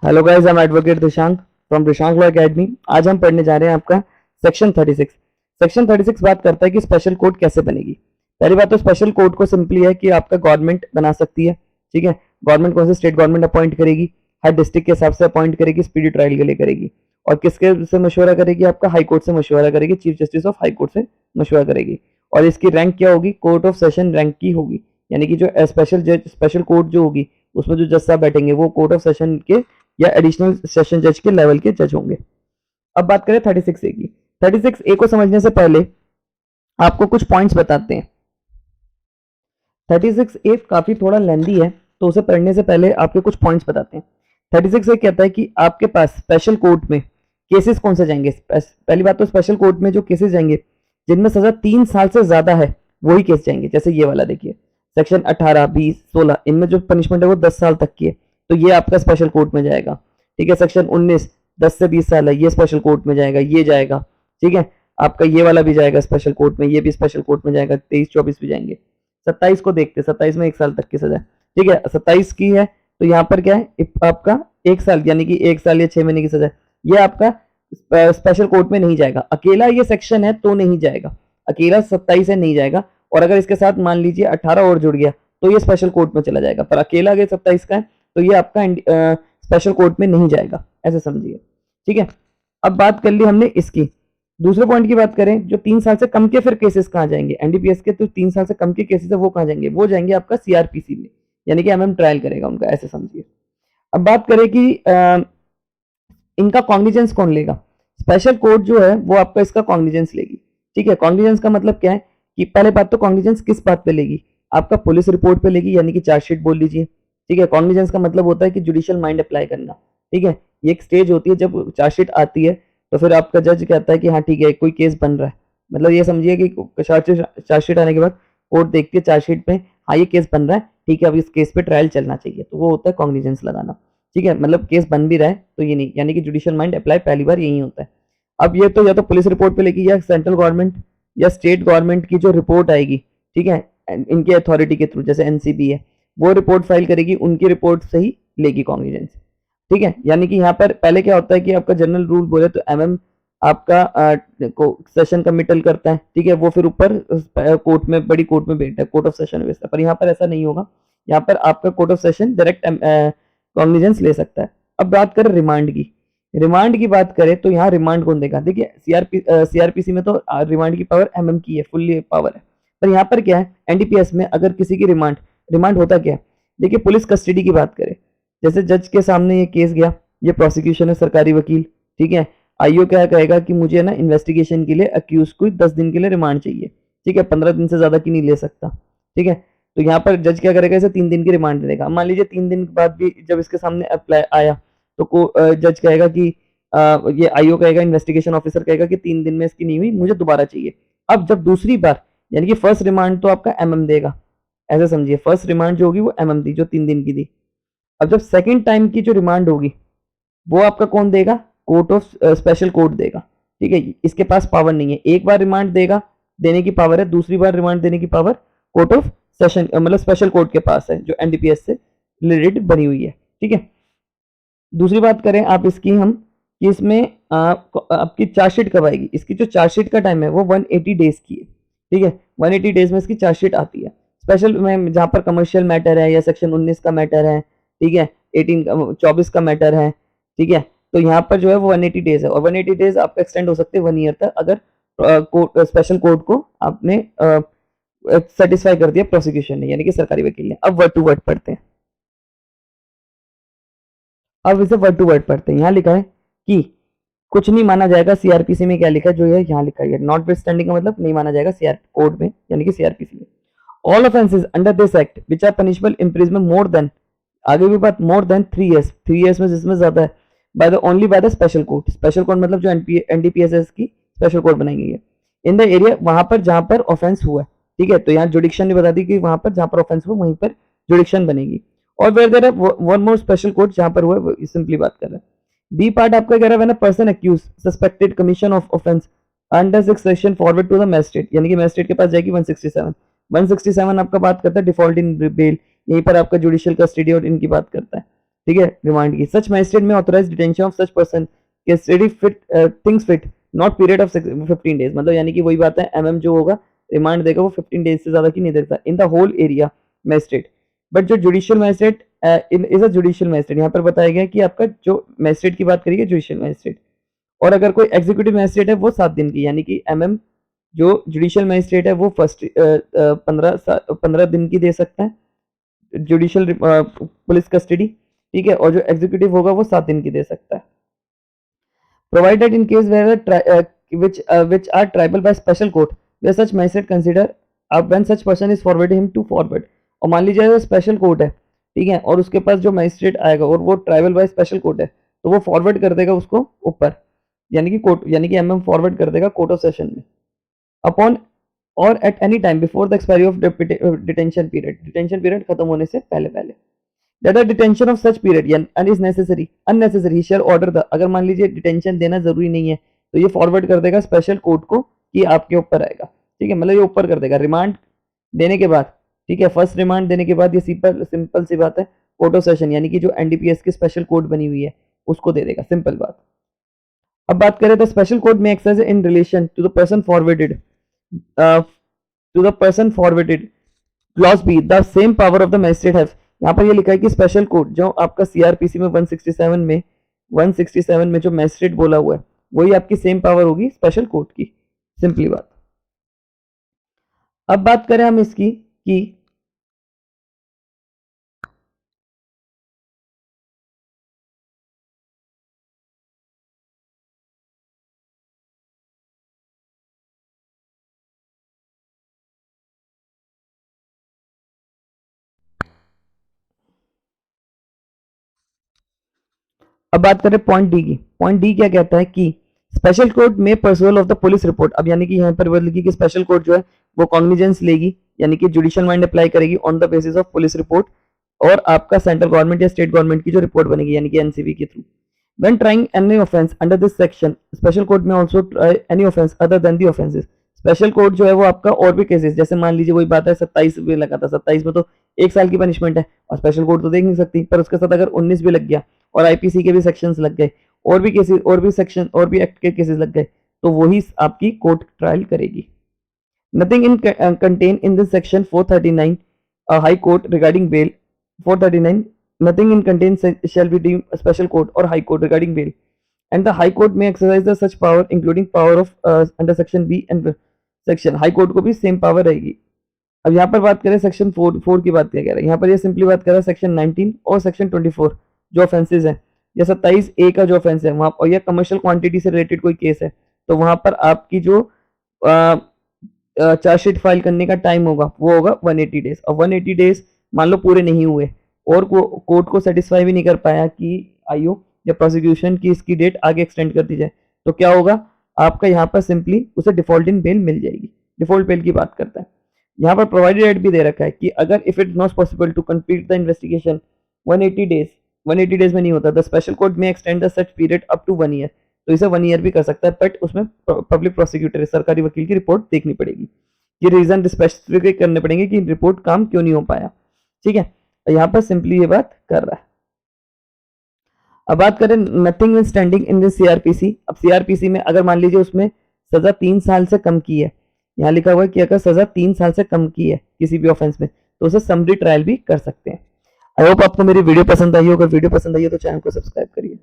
Hello guys, I am advocate Dishank from Dishank law academy. आज हम पढ़ने जा रहे हैं आपका सेक्शन 36। सेक्शन 36 बात करता है कि स्पेशल कोर्ट कैसे बनेगी। पहली बात तो स्पेशल कोर्ट को सिंपली है कि आपका गवर्नमेंट बना सकती है। ठीक है, गवर्नमेंट कौन से स्टेट गवर्नमेंट अपॉइंट करेगी, हर डिस्ट्रिक्ट के हिसाब से अपॉइंट करेगी, स्पीडी ट्रायल के लिए करेगी। और किसके से मशवरा करेगी, आपका हाई कोर्ट से मशवरा करेगी, chief justice of high court से मशवरा करेगी। और इसकी रैंक क्या होगी, कोर्ट ऑफ सेशन रैंक की होगी। यानी कि जो स्पेशल जज, स्पेशल कोर्ट जो होगी उसमें जो जज साहब बैठेंगे वो कोर्ट ऑफ सेशन के या एडिशनल सेशन जज के लेवल के जज होंगे। अब बात करें 36A की। 36A को समझने से पहले आपको कुछ पॉइंट्स बताते हैं। 36A काफी थोड़ा लेंदी है, तो उसे पढ़ने से पहले आपके कुछ पॉइंट्स बताते हैं। 36A कहता है कि आपके पास स्पेशल कोर्ट में केसेस कौन से जाएंगे। पहली बात तो स्पेशल कोर्ट में जो केसेस जाएंगे जिनमें सजा 3 साल से ज्यादा है वही केस जाएंगे। जैसे ये वाला देखिए, सेक्शन 18, 20, 16, इनमें जो पनिशमेंट है वो 10 साल तक की है, तो ये आपका स्पेशल कोर्ट में जाएगा। ठीक है, सेक्शन 19 10 से 20 साल है, ये स्पेशल कोर्ट में जाएगा, ये जाएगा। ठीक है, आपका ये वाला भी जाएगा स्पेशल कोर्ट में, ये भी स्पेशल कोर्ट में जाएगा। 23, 24 भी जाएंगे। 27 को देखते हैं, 27 में 1 साल तक की सजा। ठीक है, 27 की है तो यहाँ पर क्या है, आपका 1 साल यानी कि 1 साल या 6 महीने की सजा। ये आपका स्पेशल कोर्ट में नहीं जाएगा। अकेला ये सेक्शन है तो नहीं जाएगा, अकेला 27 है नहीं जाएगा। और अगर इसके साथ मान लीजिए 18 और जुड़ गया तो ये स्पेशल कोर्ट में चला जाएगा। पर अकेला अगर 27 का है तो ये आपका स्पेशल कोर्ट में नहीं जाएगा, ऐसे समझिए। ठीक है, अब बात कर ली हमने इसकी। दूसरे पॉइंट की बात करें, जो 3 साल से कम के फिर केसेस कहाँ जाएंगे, एनडीपीएस के तो 3 साल से कम के केसेस है वो कहाँ जाएंगे, वो जाएंगे आपका सीआरपीसी में, यानी कि एमएम ट्रायल करेगा उनका, ऐसे समझिए। अब बात करें कि इनका कॉग्निजेंस कौन लेगा। स्पेशल कोर्ट जो है वो आपका इसका कॉग्निजेंस लेगी। ठीक है, कॉग्निजेंस का मतलब क्या है कि पहले बात तो कॉग्निजेंस किस बात पे लेगी, आपका पुलिस रिपोर्ट पे लेगी, यानी कि चार्जशीट बोल लीजिए। ठीक है, कॉग्निजेंस का मतलब होता है कि जुडिशियल माइंड अप्लाई करना। ठीक है, ये एक स्टेज होती है जब चार्जशीट आती है तो फिर आपका जज कहता है कि हाँ ठीक है कोई केस बन रहा है। मतलब ये समझिए कि चार्जशीट आने के बाद कोर्ट देखती है चार्जशीट पे, हाँ ये केस बन रहा है, ठीक है अब इस केस पे ट्रायल चलना चाहिए, तो वो होता है कॉग्निजेंस लगाना। ठीक है, मतलब केस बन भी रहा है तो ये नहीं, यानी कि जुडिशियल माइंड अप्लाई पहली बार यही होता है। अब ये तो या तो पुलिस रिपोर्ट पे लेगी या सेंट्रल गवर्नमेंट या स्टेट गवर्नमेंट की जो रिपोर्ट आएगी, ठीक है, इनकी अथॉरिटी के थ्रू, जैसे एनसीबी है, वो रिपोर्ट फाइल करेगी, उनकी रिपोर्ट से ही लेगी कॉग्निजेंस। ठीक है, यानी कि यहाँ पर पहले क्या होता है कि आपका जनरल रूल बोले तो एमएम आपका सेशन कमिटल करता है। ठीक है, वो फिर ऊपर कोर्ट में, बड़ी कोर्ट में बैठता है, कोर्ट ऑफ सेशन में बैठता है। पर यहाँ पर ऐसा नहीं होगा, यहाँ पर आपका court of session direct cognizance ले सकता है। अब बात करें रिमांड की। रिमांड की बात करें तो यहाँ रिमांड कौन देगा, देखिए सीआरपीसी में तो रिमांड की पावर एमएम की है, फुल्ली पावर है। पर यहाँ पर क्या है, एनडीपीएस में अगर किसी की रिमांड, रिमांड होता क्या है, देखिए पुलिस कस्टडी की बात करें, जैसे जज के सामने ये केस गया, ये प्रोसिक्यूशन है, सरकारी वकील। ठीक है, आईओ क्या कहेगा कि मुझे ना इन्वेस्टिगेशन के लिए अक्यूज को 10 दिन के लिए रिमांड चाहिए। ठीक है, 15 दिन से ज्यादा की नहीं ले सकता। ठीक है, तो यहाँ पर जज क्या करेगा, इसे 3 दिन की रिमांड दे देगा। मान लीजिए 3 दिन के बाद भी जब इसके सामने अप्लाई आया तो जज कहेगा कि ये आईओ कहेगा, इन्वेस्टिगेशन ऑफिसर कहेगा कि 3 दिन में इसकी नहीं हुई, मुझे दोबारा चाहिए। अब जब दूसरी बार, यानी कि फर्स्ट रिमांड तो आपका एमएम देगा, ऐसे समझिए, फर्स्ट रिमांड जो होगी वो एमएम दी, जो 3 दिन की थी। अब जब सेकंड टाइम की जो रिमांड होगी वो आपका कौन देगा, कोर्ट ऑफ स्पेशल कोर्ट देगा। ठीक है, इसके पास पावर नहीं है, एक बार रिमांड देगा, देने की पावर है, दूसरी बार रिमांड देने की पावर कोर्ट ऑफ सेशन मतलब स्पेशल कोर्ट के पास है, जो एनडीपीएस से रिलेटेड बनी हुई है। ठीक है, दूसरी बात करें आप इसकी हम कि इसमें आपकी चार्जशीट कब आएगी। इसकी जो चार्जशीट का टाइम है वो 180 डेज की है। ठीक है, 180 डेज में इसकी चार्जशीट आती है। स्पेशल में जहाँ पर कमर्शियल मैटर है या सेक्शन 19 का मैटर है, ठीक है, 24 का मैटर है, ठीक है, तो यहाँ पर जो है वो 180 डेज है। और 180 डेज आपका एक्सटेंड हो सकते हैं 1 ईयर तक, अगर स्पेशल कोर्ट को आपने सेटिस्फाई कर दिया प्रोसिक्यूशन ने, यानी कि सरकारी वकील ने। अब वर्ड टू वर्ड पढ़ते हैं, अब इसे वर्ड टू वर्ड पढ़ते हैं। यहाँ लिखा है कि कुछ नहीं माना जाएगा, सीआरपीसी में क्या लिखा है, जो है यहाँ लिखा है, नॉट स्टैंडिंग का मतलब नहीं माना जाएगा सीआर कोड में, यानी कि सीआरपीसी में। All offences under this act which are punishable imprisonment more than, आगे भी बात, मोर देन 3 years, 3 years में जिसमें ज्यादा है, by the only by the special court. Special court मतलब जो एनडीपीएस की स्पेशल कोर्ट बनाई गई है, इन द एरिया, वहां पर जहां पर ऑफेंस हुआ है। ठीक है, तो यहाँ जुडिक्शन ने बता दी कि वहां पर जहां पर ऑफेंस हुआ वहीं पर जुडिक्शन बनेगी। और where there one more special court जहां पर हुआ है, सिंपली बात कर रहे हैं। बी पार्ट आपका कह रहा है when a person accuse suspected commission of offence under this section forward to the magistrate, यानी कि मैजिस्ट्रेट के पास जाएगी 167 आपका बात करता है डिफॉल्ट इन बेल, यहीं पर आपका जुडिशियल कस्टडी और इनकी बात करता है। ठीक है, रिमांड की। Such magistrate may authorise detention of such person के custody fit thinks fit not period of 15 days, मतलब यानी कि वही बात है, एमएम जो होगा रिमांड देगा वो 15 डेज से ज्यादा की नहीं देता in the whole area magistrate. But जो judicial magistrate is a judicial magistrate, यहाँ पर बताया गया कि आपका जो मैजिस्ट्रेट की बात करिए जुडिशियल मैजिस्ट्रेट, और अगर कोई एग्जीक्यूटिव मैजिस्ट्रेट है वो 7 दिन की, यानी कि एमएम जो जुडिशियल मैजिस्ट्रेट है वो फर्स्ट 15 दिन की दे सकता है जुडिशियल पुलिस कस्टडी, ठीक है, और जो एग्जीक्यूटिव होगा वो 7 दिन की दे सकता है। Provided in case where which are tribal by special court where such magistrate consider when such person is forwarded him to forward। और मान लीजिए स्पेशल कोर्ट है, ठीक है, और उसके पास जो मैजिस्ट्रेट आएगा और वो ट्राइबल बाय स्पेशल कोर्ट है, तो वो फॉरवर्ड कर देगा उसको ऊपर, यानी कि कोर्ट, यानी कि एमएम फॉरवर्ड कर देगा कोर्ट ऑफ सेशन में। अपॉन और at any time before the expiry of detention period, detention period खत्म होने से पहले पहले। That the detention of such period and is necessary unnecessary shall order the, अगर मान लीजिए डिटेंशन देना जरूरी नहीं है तो ये फॉरवर्ड कर देगा स्पेशल कोर्ट को कि आपके ऊपर आएगा, ठीक है, मतलब ये ऊपर कर देगा रिमांड देने के बाद, ठीक है, फर्स्ट रिमांड देने के बाद ये सिंपल सी बात है, कोर्ट ऑफ सेशन यानी कि जो एनडीपीएस की स्पेशल कोर्ट बनी हुई है उसको दे देगा, सिंपल बात। अब बात करें तो स्पेशल कोर्ट में exercise in relation to the person forwarded clause B the same power of the magistrate have. यहाँ पर ये लिखा है कि स्पेशल कोर्ट जो आपका सीआरपीसी में 167 में जो मैजिस्ट्रेट बोला हुआ है वही आपकी सेम पावर होगी स्पेशल कोर्ट की, सिंपली बात। अब बात करें हम इसकी कि अब बात करें पॉइंट डी की। पॉइंट डी क्या कहता है कि स्पेशल कोर्ट में personal of the police report, अब यानी कि यहाँ पर लिखी कि स्पेशल कोर्ट जो है वो कॉग्निजेंस लेगी, यानी कि जुडिशियल माइंड अप्लाई करेगी on the basis of police report और आपका सेंट्रल गवर्नमेंट या स्टेट गवर्नमेंट की जो रिपोर्ट बनेगी यानी कि एनसीबी के through. When trying any offense under this section, special court may also try any offense other than the offenses। Special court जो है वो आपका और भी केसेस, जैसे मान लीजिए वही बात है 27 भी लगा था, 27 में तो 1 साल की पनिशमेंट है और स्पेशल कोर्ट तो देख नहीं सकती, पर उसके साथ अगर 19 भी लग गया और आईपीसी के भी सेक्शंस लग गए और भी केसेस और भी सेक्शन और भी एक्ट के केसेस लग गए तो वही आपकी कोर्ट ट्रायल करेगी। Nothing in contain in this section 439 high court regarding bail 439 nothing in contains shall be deemed a special court or high court regarding bail, and the high court may exercise the such power including power of under section B and section। high court को भी same power रहेगी। अब यहाँ पर बात करें section 4 की बात क्या कह रहा है, यहाँ पर ये सिंपली बात कर रहा है सेक्शन 19 और सेक्शन 24 जो ऑफेंसेज है, या 27A का जो ऑफेंस है वहां, और यह कमर्शियल क्वांटिटी से रिलेटेड कोई केस है तो वहां पर आपकी जो चार्जशीट फाइल करने का टाइम होगा वो होगा 180 डेज। और 180 डेज मान लो पूरे नहीं हुए और कोर्ट को सेटिस्फाई भी नहीं कर पाया कि आईओ या प्रोसिक्यूशन की इसकी डेट आगे एक्सटेंड कर दी जाए, तो क्या होगा आपका यहाँ पर सिंपली उसे डिफॉल्ट इन बेल मिल जाएगी। डिफॉल्ट बेल की बात करता है, यहाँ पर प्रोवाइडेड डेट भी दे रखा है कि अगर if it not possible to complete the investigation 180 days में नहीं होता, द स्पेशल कोर्ट में extend the such period up to 1 year, तो इसे 1 ईयर भी कर सकता है, बट उसमें पब्लिक प्रोसिक्यूटर सरकारी वकील की रिपोर्ट देखनी पड़ेगी, ये रीजन स्पेसिफिक करने पड़ेंगे कि रिपोर्ट काम क्यों नहीं हो पाया, ठीक है, यहाँ पर सिंपली ये बात कर रहा है। अब बात करें nothing standing in this CrPC. अब सीआरपीसी में अगर मान लीजिए उसमें सजा 3 साल से कम की है, यहाँ लिखा हुआ है कि अगर सजा 3 साल से कम की है किसी भी ऑफेंस में तो उसे समरी ट्रायल भी कर सकते हैं। आई होप आपको मेरी वीडियो पसंद आई हो, अगर वीडियो पसंद आई हो तो चैनल को सब्सक्राइब करिए।